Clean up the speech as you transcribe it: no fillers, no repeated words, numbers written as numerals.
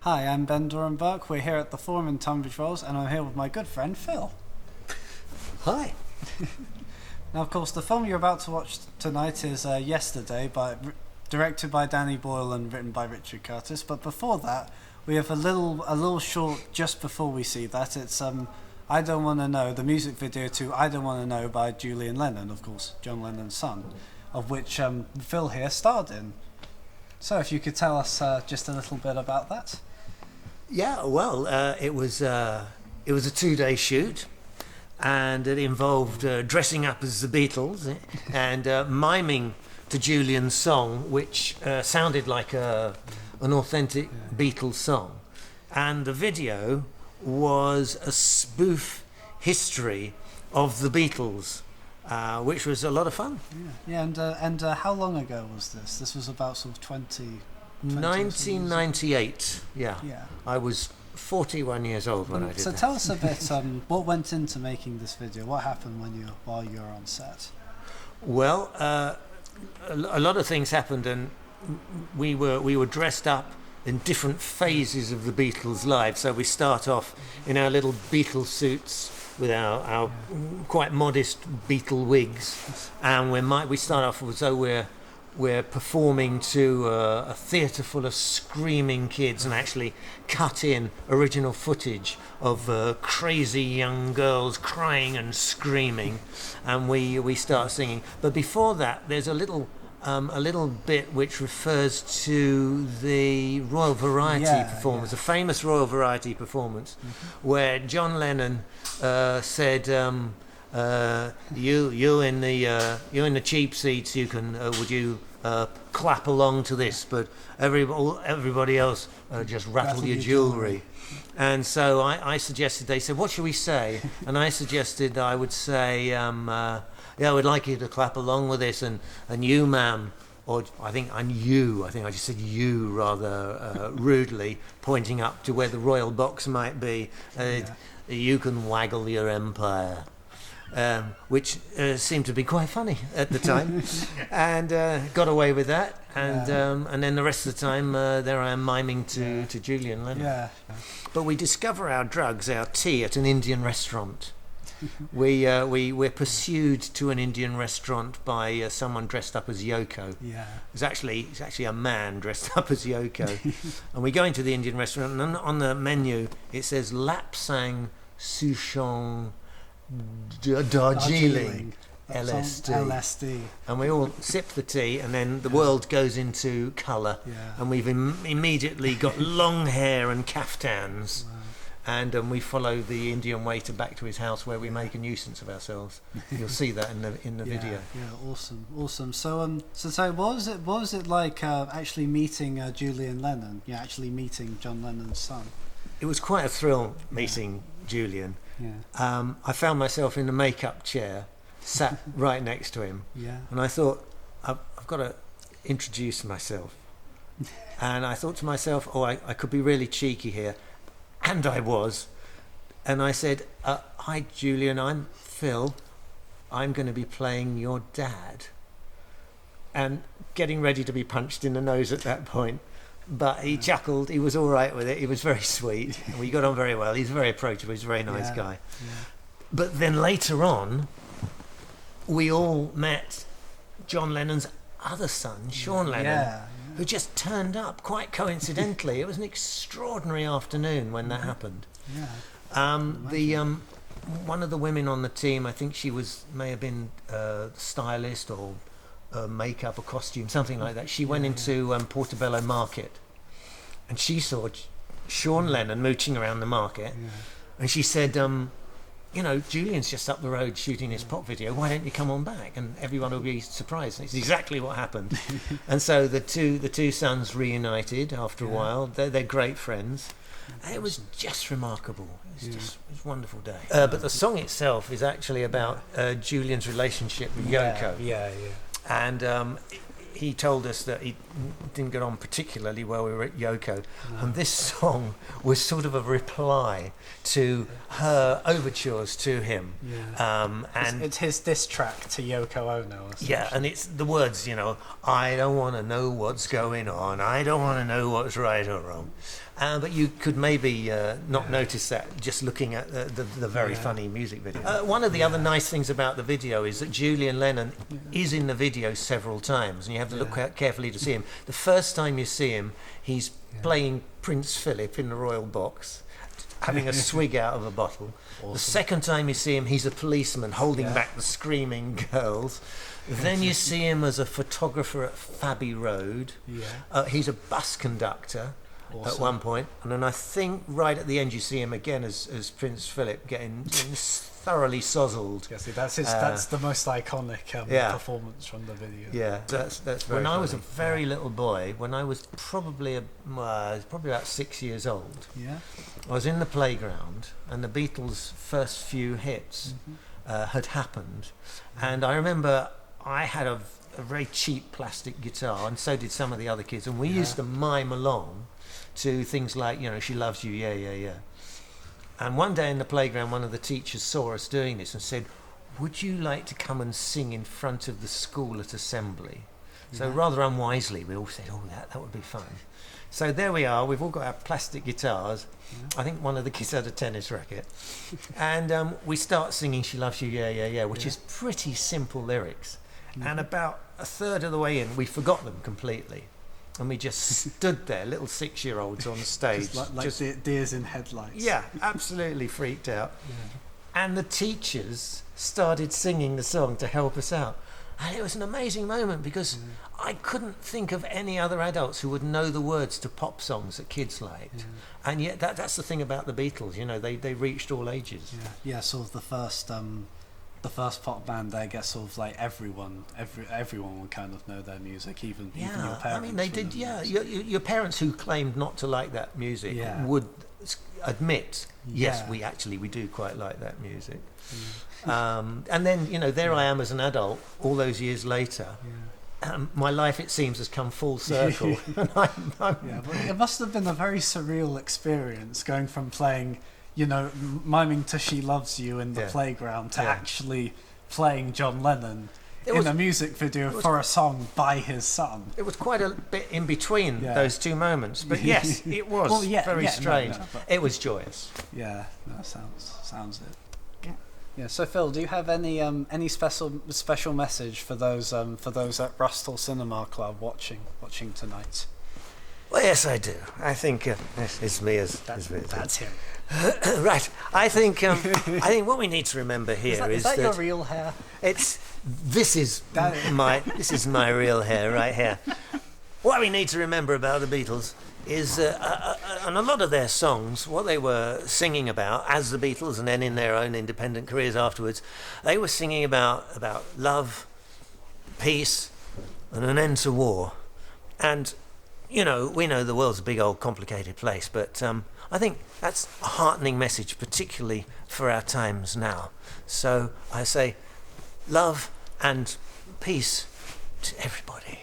Hi, I'm Doran Burke. We're here at the Forum in Tunbridge Wells, and I'm here with my good friend Phil. Hi. Now, of course, the film you're about to watch tonight is Yesterday, directed by Danny Boyle and written by Richard Curtis. But before that, we have a little short just before we see that. It's I Don't Want to Know, the music video to I Don't Want to Know by Julian Lennon, of course, John Lennon's son, of which Phil here starred in. So if you could tell us just a little bit about that. Yeah, well, it was a 2-day shoot, and it involved dressing up as the Beatles and miming to Julian's song, which sounded like an authentic Beatles song. And the video was a spoof history of the Beatles, which was a lot of fun. And how long ago was this? This was about sort of 1998. Yeah. I was 41 years old when I did that. So tell us a bit. What went into making this video? What happened while you were on set? Well, a lot of things happened, and we were dressed up in different phases of the Beatles' lives. So we start off in our little Beatle suits with our quite modest Beatle wigs, and we start off as though we're performing to a theatre full of screaming kids, and actually cut in original footage of crazy young girls crying and screaming, and we start singing. But before that, there's a little bit which refers to the Royal Variety performance, a famous Royal Variety performance, where John Lennon said, "You in the cheap seats, you can would you clap along to this, but everybody else just rattle your jewellery." And so I suggested, they said, "What should we say?" And I suggested I would say, I would like you to clap along with this, and you, ma'am, or I think I just said you rather rudely, pointing up to where the royal box might be. You can waggle your empire. Which seemed to be quite funny at the time, and got away with that. And then the rest of the time, there I am miming to Julian Lennon. But we discover our drugs, our tea, at an Indian restaurant. We're pursued to an Indian restaurant by someone dressed up as Yoko. It's actually a man dressed up as Yoko. And we go into the Indian restaurant, and on the menu it says Lapsang Souchong Darjeeling LSD. And we all sip the tea, and then the world goes into colour, and we've immediately got long hair and caftans. And we follow the Indian waiter back to his house, where we make a nuisance of ourselves. You'll see that in the video. Awesome. So what was it like actually meeting Julian Lennon? Actually meeting John Lennon's son. It was quite a thrill meeting Julian. I found myself in the makeup chair, sat right next to him, and I thought, I've got to introduce myself. And I thought to myself, I could be really cheeky here. And I was. And I said, "Hi, Julian, I'm Phil. I'm going to be playing your dad." And getting ready to be punched in the nose at that point. But he chuckled. He was all right with it. He was very sweet. We got on very well. He's very approachable. He's a very nice guy. But then later on, we all met John Lennon's other son, Sean Lennon, who just turned up quite coincidentally. It was an extraordinary afternoon when that happened. One of the women on the team, I think she may have been stylist or makeup or costume, something like that. She went into Portobello Market, and she saw Sean Lennon mooching around the market, and she said, Julian's just up the road shooting his pop video. Why don't you come on back? And everyone will be surprised. It's exactly what happened. And so the two sons reunited after a while. They're great friends. And it was just remarkable. It was a wonderful day. But the song itself is actually about Julian's relationship with Yoko. And he told us that he didn't get on particularly well with Yoko, and this song was sort of a reply to her overtures to him. And it's his diss track to Yoko Ono. And it's the words, I don't want to know what's going on, I don't want to know what's right or wrong. But you could maybe not notice that just looking at the very funny music video. One of the other nice things about the video is that Julian Lennon is in the video several times, and you have to look carefully to see him. The first time you see him, he's playing Prince Philip in the royal box, having a swig out of a bottle. Awesome. The second time you see him, he's a policeman holding back the screaming girls. Then you see him as a photographer at Faby Road. He's a bus conductor at one point. And then I think right at the end you see him again as Prince Philip getting thoroughly sozzled. Yeah, see, that's the most iconic performance from the video. Yeah, that's very When funny. I was a very little boy, when I was probably about 6 years old, I was in the playground and the Beatles' first few hits had happened. And I remember I had a very cheap plastic guitar, and so did some of the other kids, and we used to mime along to things like, She Loves You, Yeah, Yeah, Yeah. And one day in the playground, one of the teachers saw us doing this and said, would you like to come and sing in front of the school at assembly? So rather unwisely, we all said, that would be fun. So there we are, we've all got our plastic guitars. I think one of the kids had a tennis racket. And we start singing She Loves You, Yeah, Yeah, Yeah, which is pretty simple lyrics. And about a third of the way in, we forgot them completely. And we just stood there, little 6-year-olds on stage. Just deers in headlights. Yeah, absolutely freaked out. And the teachers started singing the song to help us out. And it was an amazing moment because I couldn't think of any other adults who would know the words to pop songs that kids liked. And yet that's the thing about the Beatles, they reached all ages. Yeah, sort of the first pop band, I guess, sort of like everyone would kind of know their music, even your parents. I mean, they did. Your parents who claimed not to like that music would admit, yes, we do quite like that music. And then there I am as an adult, all those years later. My life, it seems, has come full circle. But it must have been a very surreal experience going from playing, miming to She Loves You in the playground to actually playing John Lennon in a music video for a song by his son. It was quite a bit in between those two moments, but yes, it was very strange. It was joyous. Yeah, that sounds it. Yeah. So Phil, do you have any special message for those at Rusthall Cinema Club watching tonight? Well, yes, I do. I think it's me as that's him. Right. I think what we need to remember here is that your real hair? This is my real hair right here. What we need to remember about the Beatles is, and a lot of their songs, what they were singing about as the Beatles, and then in their own independent careers afterwards, they were singing about love, peace, and an end to war. And we know the world's a big old complicated place, but I think that's a heartening message, particularly for our times now. So I say love and peace to everybody.